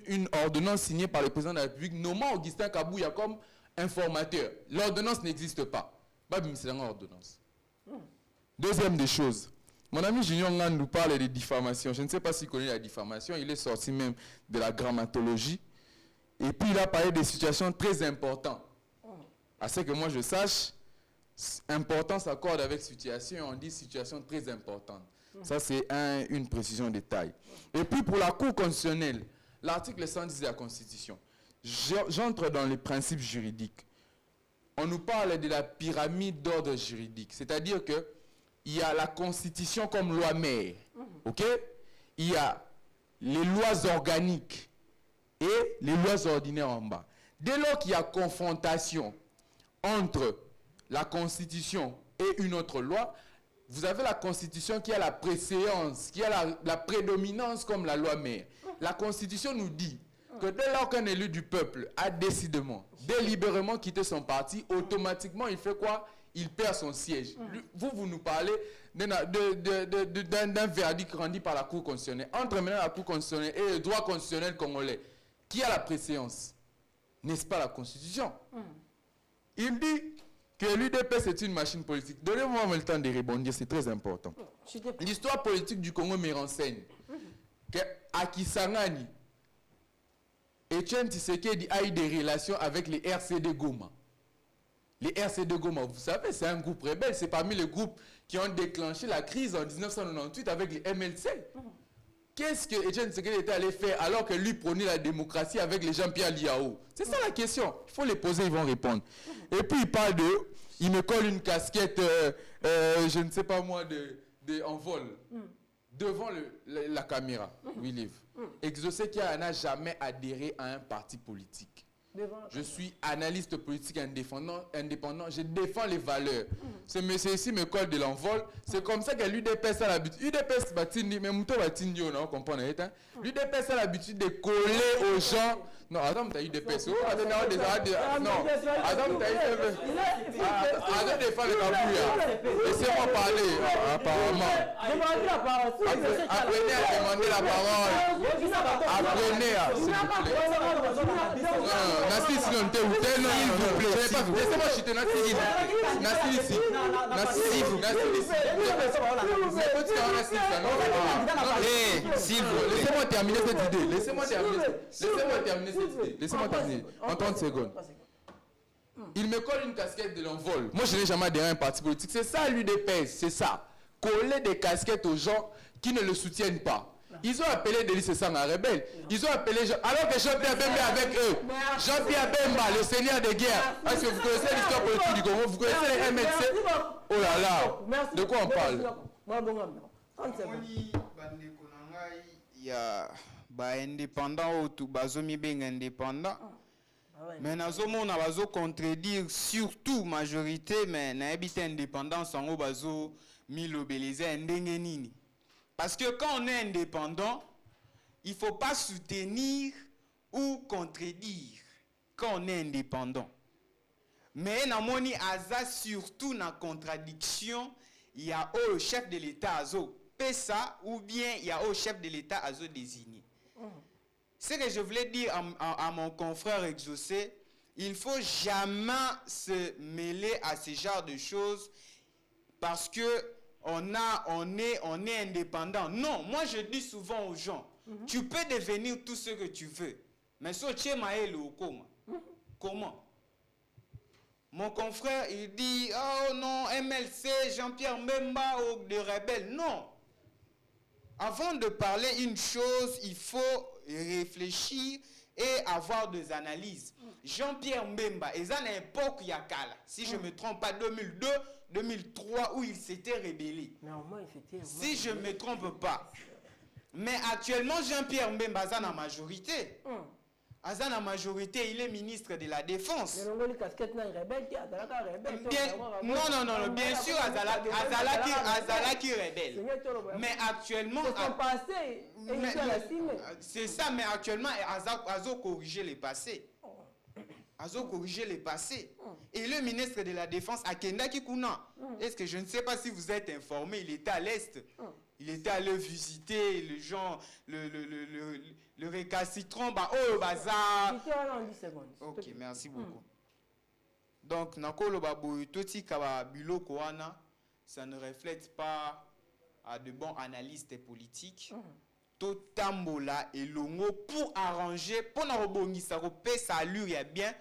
une ordonnance signée par le président de la République nommant Augustin Kabuya comme informateur. L'ordonnance n'existe pas. C'est une ordonnance. Deuxième des choses. Mon ami Junior Ngan nous parle de diffamation. Je ne sais pas s'il connaît la diffamation. Il est sorti même de la grammatologie. Et puis il a parlé des situations très importantes. À ce que moi je sache, important s'accorde avec situation. On dit situation très importante. Ça c'est une précision de taille. Et puis pour la Cour constitutionnelle, l'article 110 de la Constitution. J'entre dans les principes juridiques. On nous parle de la pyramide d'ordre juridique. C'est-à-dire que il y a la Constitution comme loi mère. Ok? Il y a les lois organiques et les lois ordinaires en bas. Dès lors qu'il y a confrontation entre la Constitution et une autre loi, vous avez la Constitution qui a la préséance, qui a la prédominance comme la loi mère. La Constitution nous dit que dès lors qu'un élu du peuple a décidément, délibérément quitté son parti, automatiquement il fait quoi? Il perd son siège. Vous nous parlez d'un verdict rendu par la Cour constitutionnelle. Entre maintenant la Cour constitutionnelle et le droit constitutionnel congolais, qui a la préséance? N'est-ce pas la Constitution? Il dit que l'UDP c'est une machine politique. Donnez-moi le temps de rebondir, c'est très important. L'histoire politique du Congo me renseigne qu'à Kisangani, Etienne Tshisekedi a eu des relations avec les RCD Goma. Les RCD Goma, vous savez, c'est un groupe rebelle. C'est parmi les groupes qui ont déclenché la crise en 1998 avec les MLC. Qu'est-ce que Etienne Tshisekedi était allé faire alors que lui prenait la démocratie avec les Jean-Pierre Liao? C'est ça la question. Il faut les poser, ils vont répondre. Et puis il parle de... Il me colle une casquette, je ne sais pas moi, en vol. Devant la caméra, Williv. Exaucé qui n'a jamais adhéré à un parti politique. Je suis analyste politique indépendant, je défends les valeurs. Ce monsieur ici me colle de l'envol. C'est comme ça que l'UDPS a l'habitude. L'UDPS batindi, mais Mouto batindi, on comprend. L'UDPS a l'habitude de coller aux gens. Non, attends, tu as UDPS. Non, attends, tu as UDPS. Attends, défendre le Kabuya. Laissez-moi parler, apparemment. Apprenez à demander la parole. Apprenez à, s'il vous plaît. Nassi, sinon, t'es où? Laissez-moi chuter Nassi ici. Nassi ici. Laissez-moi terminer cette idée. Laissez-moi terminer. En 30 secondes. Il me colle une casquette de l'envol. Moi, je n'ai jamais adhéré à un parti politique. C'est ça l'UDPS, c'est ça. Coller des casquettes aux gens qui ne le soutiennent pas. Ils ont appelé Denis Sessanga rebelle. Ils ont appelé... Alors que Jean-Pierre Bemba avec eux. Jean-Pierre Bemba, le seigneur des guerres. Est-ce que vous connaissez l'histoire politique du Congo? Vous connaissez les MLC? Oh là là. De quoi on parle? Il y a indépendant ou tout bazomi ben indépendant. Mais nazomona bazo contredire surtout majorité mais na habité indépendance en haut bazo milobeliser ndenge nini. Parce que quand on est indépendant, il faut pas soutenir ou contredire quand on est indépendant. Mais namoni aza surtout na contradiction, il y a au chef de l'État azo pesa ou bien il y a au chef de l'État azo désigné. Ce que je voulais dire à mon confrère Exaucé, il ne faut jamais se mêler à ce genre de choses parce que on est indépendant. Non, moi je dis souvent aux gens, tu peux devenir tout ce que tu veux, mais comment? Mon confrère, il dit, oh non, MLC, Jean-Pierre Bemba ou des rebelles. Non. Avant de parler une chose, il faut réfléchir et avoir des analyses. Jean-Pierre Mbemba, et à l'époque Yakala, si je ne me trompe pas, 2002, 2003, où il s'était rébellé. Si je ne me trompe pas. Mais actuellement, Jean-Pierre Mbemba a la majorité. À la majorité, il est ministre de la Défense. Non, bien sûr, Azala qui rebelle. Mais actuellement... C'est ça, mais actuellement, Azo corriger les passés. Et le ministre de la Défense, Akenda Kikuna, est-ce que je ne sais pas si vous êtes informé, il était à l'Est. Il était allé visiter les gens, le récalcitrant, oh, bazar. Ok, merci beaucoup. Donc, Nakolo Babou, Toti Kaba Bilo Koana, ça ne reflète pas à de bons analystes politiques. Totambola et Longo pour arranger, pour n'arrobongisa, ça allure bien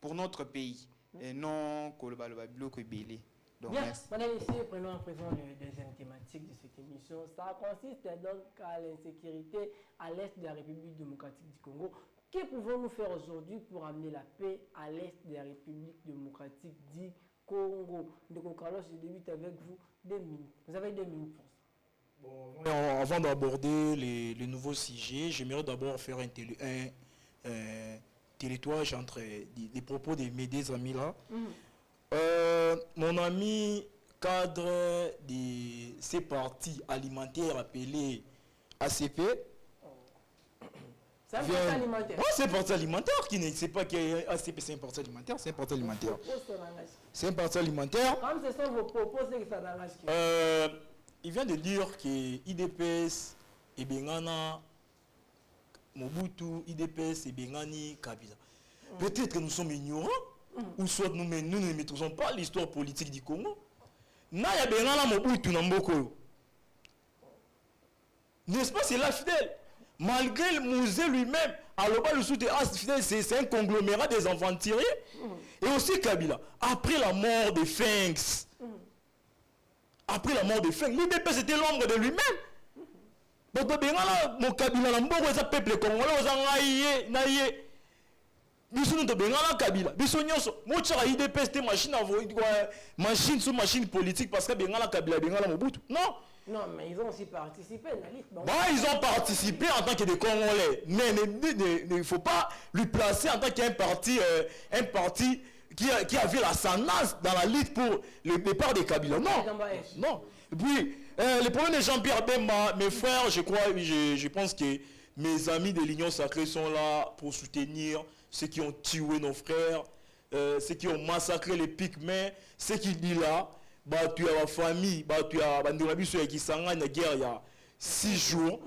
pour notre pays. Et non, Koloba Bilo Kobélé. Donc, bien, merci. madame, ici, prenons à présent la deuxième thématique de cette émission. Ça consiste donc à l'insécurité à l'est de la République démocratique du Congo. Que pouvons-nous faire aujourd'hui pour amener la paix à l'est de la République démocratique du Congo? Donc, Carlos, je débute avec vous 2 minutes. Vous avez 2 minutes pour ça. Bon, avant d'aborder les nouveaux sujets, j'aimerais d'abord faire un territoire entre les propos de mes deux amis là. Mon ami cadre de ces partis alimentaires appelés ACP. C'est un parti alimentaire. Oh, c'est un parti alimentaire qui ne sait pas que ACP c'est un parti alimentaire. C'est un parti alimentaire. C'est un parti alimentaire. Comme ce sont vos propos, c'est que ça n'engage qui. Il vient de dire que IDPS et Bengana Mobutu, IDPS et Bengani Kabila. Peut-être que nous sommes ignorants. Ou soit nous ne maîtrisons pas l'histoire politique du Congo. Naya Bengana Mobutu Namboko. N'est-ce pas, c'est là fidèle. Malgré le musée lui-même, Aloba le soutien, c'est un conglomérat des enfants tirés. Et aussi Kabila. Après la mort de Fengs, l'IDPS était l'ombre de lui-même. Donc, mon Kabila, le peuple congolais, Kabila. Machine politique parce que Kabila Mobutu. Non. Non, mais ils ont aussi participé à la lutte. Ils ont participé en tant que des Congolais. Mais il ne faut pas lui placer en tant qu'un parti, qui avait l'ascendance dans la lutte pour le départ de Kabila. Non. Et puis, le problème de Jean-Pierre Bemba, mes frères, je pense que mes amis de l'Union Sacrée sont là pour soutenir ceux qui ont tué nos frères, ceux qui ont massacré les Pygmées, ceux qui disent là, tu as la famille, tu as la guerre il y a 6 jours,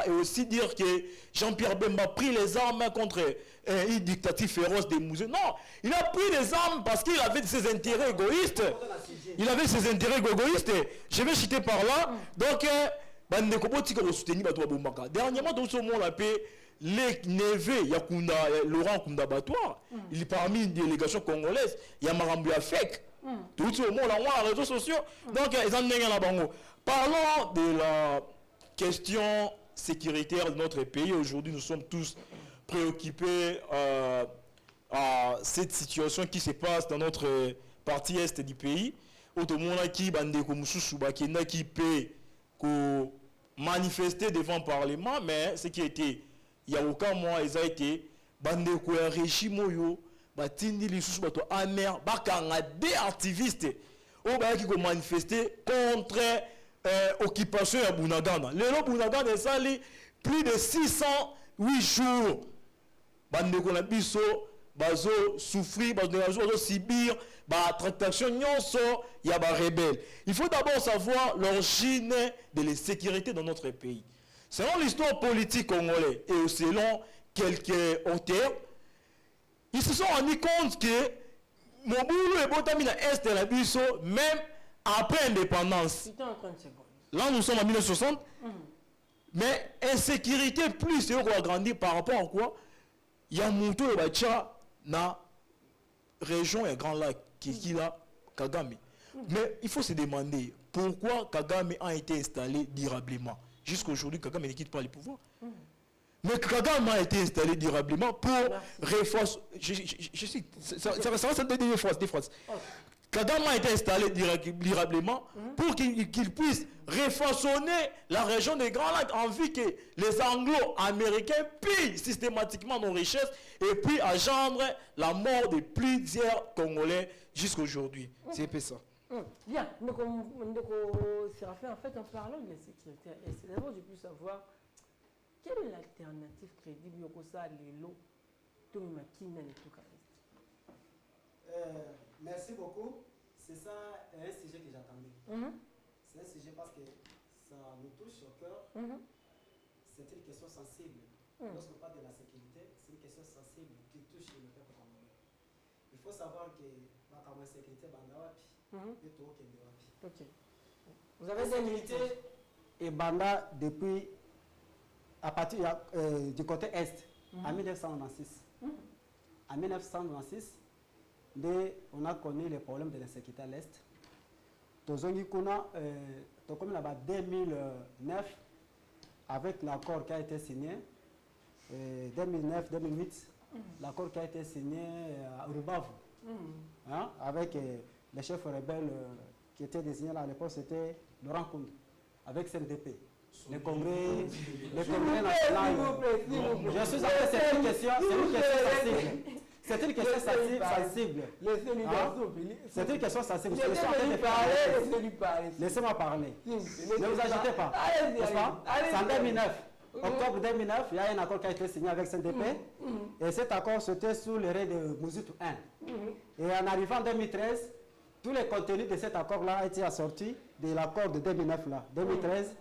et aussi dire que Jean-Pierre Bemba a pris les armes contre un dictateur féroce des musées. Non, il a pris les armes parce qu'il avait ses intérêts égoïstes. Je vais citer par là. Donc, dernièrement, nous sommes la paix. les neveux, il y a Laurent Kunda Batoire, il est parmi une délégation congolaise, il y a Marambu Afek, tout le monde là, les réseaux sociaux. Donc, ils en ont là-bas. Parlons de la question sécuritaire de notre pays. Aujourd'hui, nous sommes tous préoccupés à cette situation qui se passe dans notre partie est du pays. Autrement, qui peut manifester devant le Parlement, mais ce qui était, il y a aucun mois, ils ont été bandé ko régime yo batindi lisusu bato amer bakanga des activistes au ba qui ko manifester contre occupation ya Bunagana. Le Bunagana sali plus de 608 jours. Bande ko na biso bazo souffrir, bazo subir ba tractation nyonso ya ba rebelle. Il faut d'abord savoir l'origine de la sécurité dans notre pays. Selon l'histoire politique congolaise et selon quelques auteurs, ils se sont rendus compte que Mobutu et Botamina Est de la Bisso, même après l'indépendance. Là, nous sommes en 1960. Mais insécurité plus, c'est qu'on a grandi par rapport à quoi? Il y a Moutou et Bacha dans la région et Grand Lac, qui est là, Kagame. Mais il faut se demander pourquoi Kagame a été installé durablement. Jusqu'à aujourd'hui, Kagame ne quitte pas le pouvoir. Mais Kagame a été installé durablement pour renforcer. Je cite, ça va des phrases. Kagame a été installé durablement pour qu'il puisse refaçonner la région des Grands Lacs en vue que les Anglo-Américains pillent systématiquement nos richesses et puis engendre la mort de plusieurs Congolais jusqu'à aujourd'hui. C'est un peu ça. Bien, donc Séraphin, en fait, en parlant de la sécurité, c'est d'abord je peux savoir quelle est l'alternative crédible au ça les lots tout le merci beaucoup. C'est ça un sujet que j'attendais. C'est un sujet parce que ça me touche au cœur. C'est une question sensible. Lorsqu'on parle de la sécurité, c'est une question sensible qui touche le peuple congolais. Il faut savoir que la sécurité est tout au Ok. Vous avez des sécurité et Banda depuis à partir du côté est en 1996. En 1996, on a connu les problèmes de l'insécurité à l'Est. Comme là-bas 2009, avec l'accord qui a été signé, 2009-2008, l'accord qui a été signé à Rubavu, avec les chefs rebelles qui étaient désignés là à l'époque, c'était Laurent Kunda, avec CNDP. Le Congrès national. Je suis en fait, c'est une question sensible. C'est une question sensible. C'est une question sensible. Laissez-moi parler. Ne vous agitez pas. C'est en 2009. Octobre 2009, il y a un accord qui a été signé avec CNDP. Et cet accord, c'était sous le règne de Mobutu I. Et en arrivant en 2013, tous les contenus de cet accord-là ont été assortis de l'accord de 2009 là. 2013.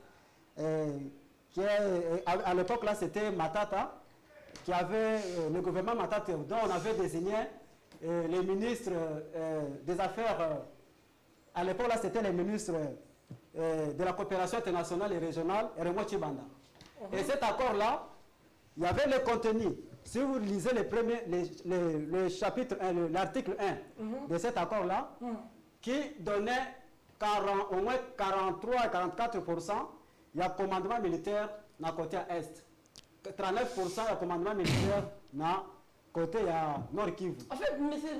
À l'époque là, c'était Matata. Qui avait le gouvernement Matata, dont on avait désigné les ministres des Affaires, à l'époque là c'était les ministres de la coopération internationale et régionale, Remo Chibanda. Et cet accord là, il y avait le contenu. Si vous lisez le chapitre 1, l'article 1 de cet accord là, qui donnait au moins 43 à 44%, il y a commandement militaire dans le côté est. 39% de commandement militaire dans côté Nord Kivu. En fait, monsieur,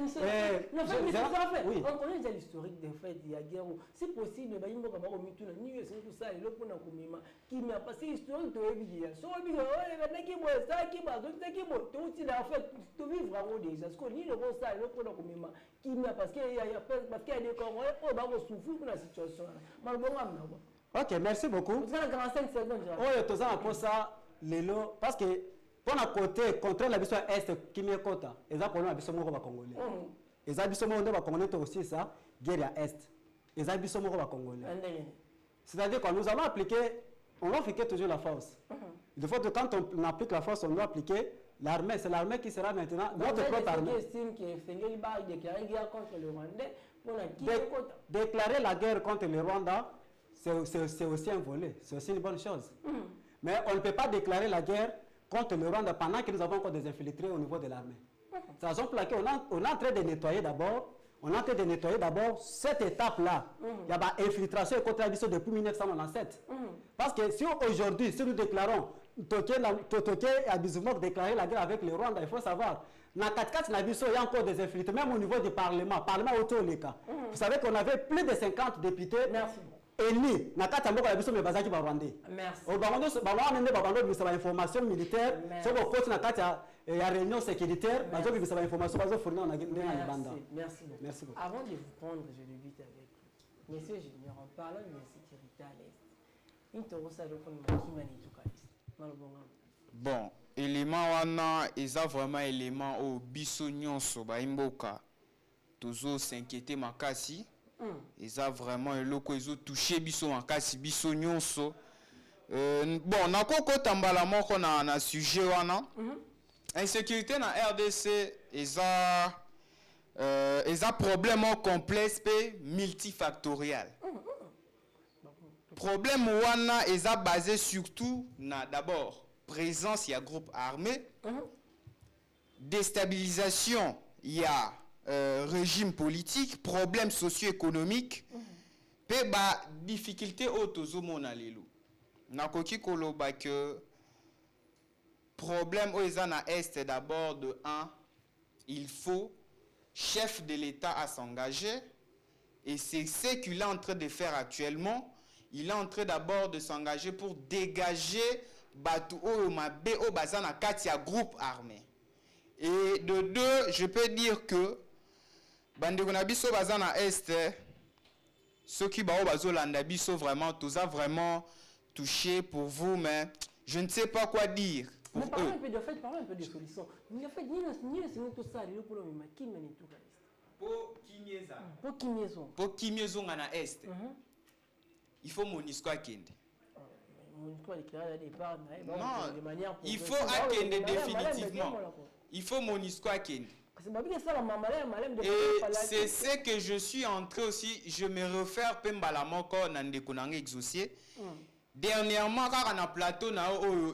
oui. On connaît déjà l'historique des faits il y a guerre. C'est possible, mais il y a tout ça, il y a parce que l'historique de l'Église. Si on dit que ça, qui va tout vivre en haut déjà. Ce qu'on dit, le ça, il parce qu'il y a des Congolais qui vont souffrir de la situation. Ok, merci beaucoup. Vous avez 45 secondes. Oui, tout ça, pour ça. Parce que pour la côté contre la mission est qui me quota ils ont problème avec les congolais ils ont congolais aussi ça guerre à est ils ont congolais c'est-à-dire que nous allons appliquer on va appliquer toujours la force il faut que quand on applique la force on doit appliquer l'armée c'est l'armée qui sera maintenant notre propre armée déclarer la guerre contre le Rwanda c'est aussi un volet c'est aussi une bonne chose. Mais on ne peut pas déclarer la guerre contre le Rwanda pendant que nous avons encore des infiltrés au niveau de l'armée. C'est la raison pour laquelle on est en train de nettoyer d'abord. On est en train de nettoyer d'abord cette étape-là. Il y a une infiltration et contradiction depuis 1997. Parce que si aujourd'hui, si nous déclarons Toké et Abizumok déclarer la guerre avec le Rwanda, il faut savoir, dans 4 il y a encore des infiltrés, même au niveau du Parlement auto les cas. Vous savez qu'on avait plus de 50 députés. Merci. Eni, na kata mboko ya biso me bazaki ba Rwandais. Merci. O bango ba nende ba bando bisa ba information militaire, so ko koti na kata ya réunion sécuritaire, bazo bisa ba information bazo fournir na ndenga banda. Merci beaucoup. Merci beaucoup. Avant de vous prendre, je débute avec vous. Messieurs Junior, en parlant de la sécurité à l'Est, il te ressemble au fond de ma kimani tout cas. Bon, élément wana eza vraiment élément au biso nyonso ba imboka. Toujours s'inquiéter makasi. Eza vraiment eloko ezo touché biso makasi biso nyonso. Bon, nakoko tambala moko na sujet wana. Insécurité na RDC eza problème complexe et multifactoriel. Problème wana eza basé surtout na d'abord présence ya groupe armé, déstabilisation ya régime politique, problème socio-économique, pe ba difficulté au tozomona lelo. Nakoki koloba que problème oza na est d'abord de 1, il faut chef de l'État à s'engager et c'est ce qu'il est en train de faire actuellement. Il est en train d'abord de s'engager pour dégager batu o mabe o bazana katia groupe armé. Et de 2, je peux dire que bandeko na biso bazana est ceux qui bao bazolanda biso vraiment tous a vraiment touché pour vous, mais je ne sais pas quoi dire pour eux. Parlons un peu de fait, parlons un peu de solutions. Vous avez fait ni tout ça, les pour le même qui mène tout ça. Pour Kimyezo na est. Il faut Monisco akende. Non, il faut akende définitivement. Il faut Monisco akende. Et c'est ce que je suis en train aussi, je me réfère Pembala Moko Nandeko Nange exaucé. Dernièrement, quand on a plateau,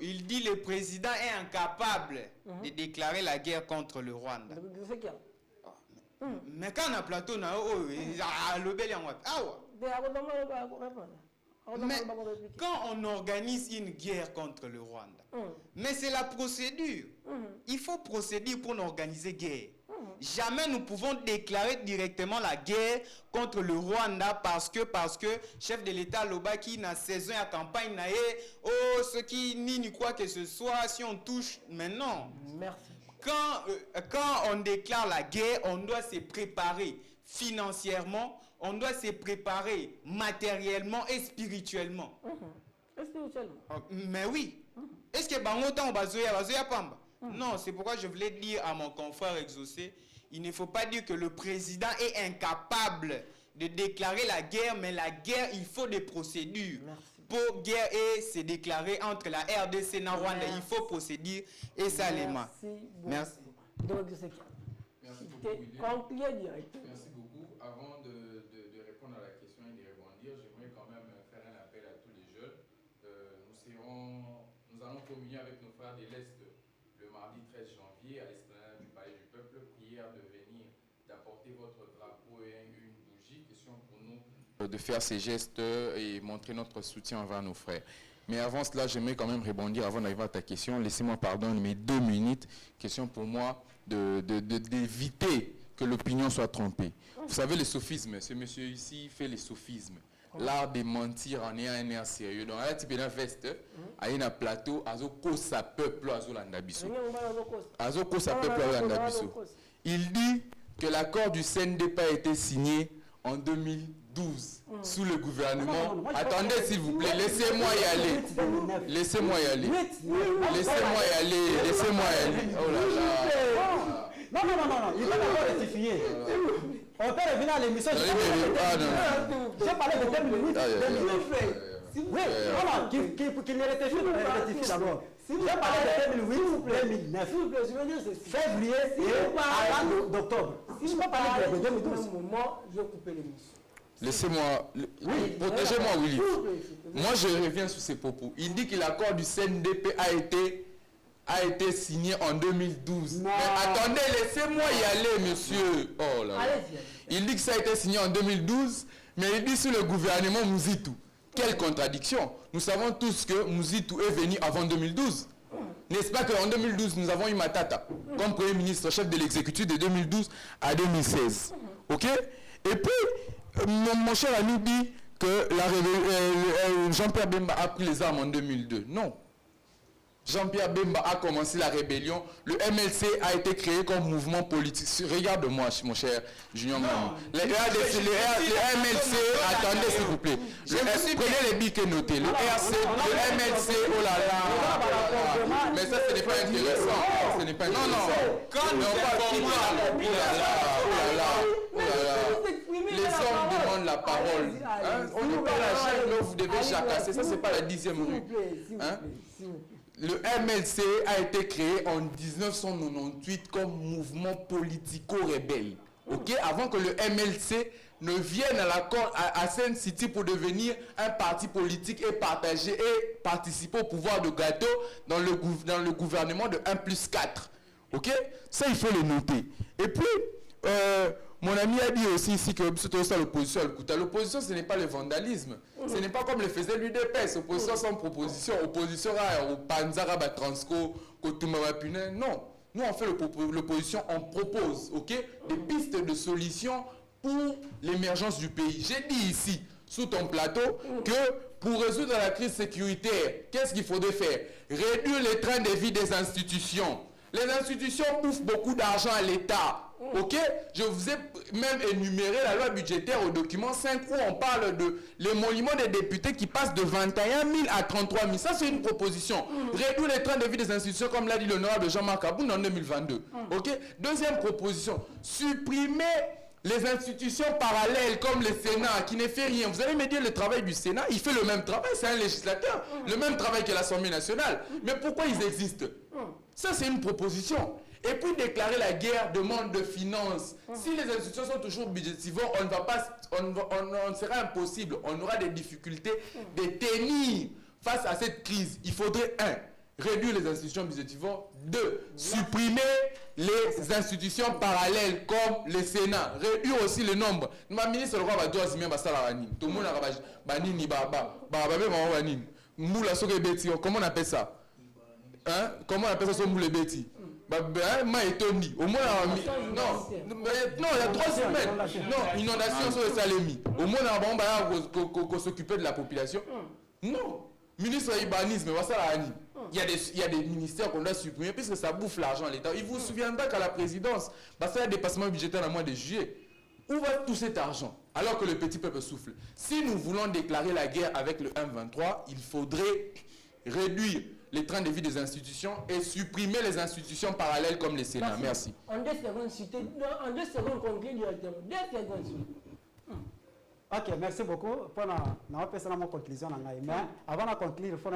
il dit le président est incapable de déclarer la guerre contre le Rwanda. Mais quand on a plateau, mais quand on organise une guerre contre le Rwanda, mais c'est la procédure. Il faut procéder pour organiser guerre. Jamais nous pouvons déclarer directement la guerre contre le Rwanda parce que chef de l'État Loba qui n'a saison à campagne naé ce qui ni quoi que ce soit si on touche maintenant. Merci. Quand on déclare la guerre, on doit se préparer financièrement, on doit se préparer matériellement et spirituellement. Spirituellement. Mais oui. Est-ce que bangotan bazoya pamba? Non, c'est pourquoi je voulais dire à mon confrère exaucé, il ne faut pas dire que le président est incapable de déclarer la guerre, mais la guerre, il faut des procédures. Merci. Pour guerre et se déclarer entre la RDC et la Rwanda, il faut procéder et ça les mains. Merci. Donc, je sais que Merci beaucoup. Merci beaucoup. Avant de répondre à la question et de rebondir, j'aimerais quand même faire un appel à tous les jeunes. Nous allons communier avec nos frères de l'Est le mardi 13 janvier à l'esplanade du Palais du Peuple. Prière de venir, d'apporter votre drapeau et une bougie. Question pour nous de faire ces gestes et montrer notre soutien envers nos frères. Mais avant cela, j'aimerais quand même rebondir avant d'arriver à ta question. Laissez-moi pardon mes 2 minutes. Question pour moi d'éviter que l'opinion soit trompée. Vous savez, le sophisme, ce monsieur ici fait les sophismes. L'art de mentir en ayant un air sérieux. Donc, là, tu peux veste, à un plateau, azo sa peuple, azo landabiso. Azo sa peuple, azo landabiso. Il dit que l'accord du CNDP a été signé en 2012 sous le gouvernement. Attendez, s'il vous plaît, laissez-moi y aller. Laissez-moi y aller. Laissez-moi y aller. Laissez-moi y aller. Oh là là. Non, il va d'abord rectifier. On peut revenir à l'émission. J'ai parlé de 2008, 2009. Oui, voilà, qu'il ne rectifie d'abord. J'ai parlé de 2008, 2009. Février et à d'octobre. Si je peux parler de 2012, je vais couper l'émission. Laissez-moi, protégez-moi, Willy. Moi, je reviens sur ces propos. Il dit que l'accord du CNDP a a été signé en 2012. Non. Mais attendez, laissez-moi y aller, monsieur. Oh là là. Allez-y. Il dit que ça a été signé en 2012, mais il dit sous le gouvernement Mouzitou. Quelle contradiction. Nous savons tous que Mouzitou est venu avant 2012. N'est-ce pas qu'en 2012, nous avons eu Matata comme Premier ministre, chef de l'exécutif de 2012 à 2016. OK? Et puis, mon cher ami dit que Jean-Pierre Bemba a pris les armes en 2002. Non. Jean-Pierre Bemba a commencé la rébellion. Le MLC a été créé comme mouvement politique. Regarde-moi, mon cher Junior Mami. Le MLC, attendez s'il vous plaît. Prenez les bics et notez. Le MLC, oh là là. Mais ça, ce n'est pas intéressant. Ce n'est pas intéressant. Quand on parle oh là là. Les hommes demandent la parole. Hein? On n'est pas la chaîne, mais vous devez jacasser. Ça, c'est pas la 10e rue. Hein? Le MLC a été créé en 1998 comme mouvement politico-rebelle. Okay? Avant que le MLC ne vienne à Sen City pour devenir un parti politique et partager et participer au pouvoir de gâteau dans le gouvernement de 1+4. Okay? Ça, il faut le noter. Et puis, mon ami a dit aussi ici que c'était ça l'opposition. L'opposition, ce n'est pas le vandalisme. Ce n'est pas comme le faisait l'UDPS. Opposition sans proposition. Opposition au Panzara, Transco, Kotumba, Punen. Non. Nous, on fait l'opposition, on propose des pistes de solutions pour l'émergence du pays. J'ai dit ici, sous ton plateau, que pour résoudre la crise sécuritaire, qu'est-ce qu'il faudrait faire? Réduire les trains de vie des institutions. Les institutions bouffent beaucoup d'argent à l'État. Ok? Je vous ai même énuméré la loi budgétaire au document 5 où on parle de l'émolument des députés qui passent de 21 000 à 33 000. Ça, c'est une proposition. Réduire les trains de vie des institutions, comme l'a dit l'honorable Jean-Marc Aboun en 2022. Ok? Deuxième proposition, supprimer les institutions parallèles comme le Sénat qui ne fait rien. Vous allez me dire le travail du Sénat, il fait le même travail, c'est un législateur, le même travail que l'Assemblée nationale. Mais pourquoi ils existent? Ça, c'est une proposition. Et puis déclarer la guerre demande de finances. Si les institutions sont toujours budgétivores, on sera impossible. On aura des difficultés de tenir face à cette crise. Il faudrait 1. Réduire les institutions budgétivores. 2. Supprimer les institutions parallèles comme le Sénat. Réduire aussi le nombre. Ma ministre le roi va doit zimia basala rani. Tout le monde a banini moula soke beti. Comment on appelle ça? Hein? Comment on appelle ça moule beti? Maïtoni. Au moins, non, il y a 3 semaines. Non, inondation sur le Salemi. Au moins, on va s'occuper de la population. Non. Ministre Ibanisme, il y a des ministères qu'on doit supprimer puisque ça bouffe l'argent à l'État. Il vous souviendra qu'à la présidence, ça y a un dépassement budgétaire en mois de juillet. Où va tout cet argent alors que le petit peuple souffle? Si nous voulons déclarer la guerre avec le 1-23, il faudrait réduire les trains de vie des institutions et supprimer les institutions parallèles comme le Sénat. Merci. En 2 secondes, conclure directement. 2 secondes. Ok, merci beaucoup. Pour la conclusion, mais avant de conclure, il faut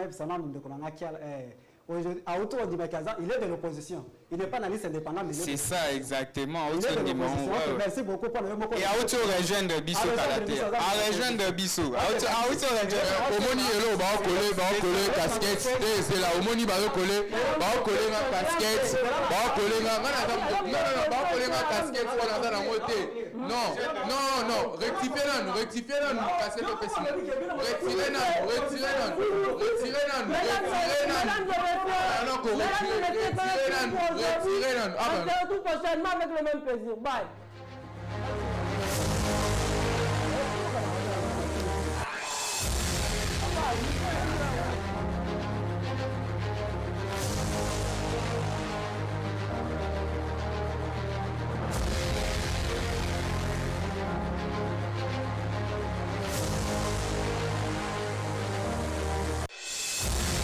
il est de l'opposition. Il n'est pas dans la liste indépendante. C'est ça, exactement. Il est de l'opposition. Merci beaucoup pour le et à auto rejoindre Bissot Kalaté. À rejoindre Bissot. À auto rejoindre. Omoni hello, ba coller casquette. C'est là. Omoni ba coller ma casquette. Ba coller ma casquette pour la dans moté. Non. Rectifiez non. Casquette au pessimiste. Retirez non. Alors qu'on retirez non. On se retrouve prochainement avec le même plaisir. Bye. Bye.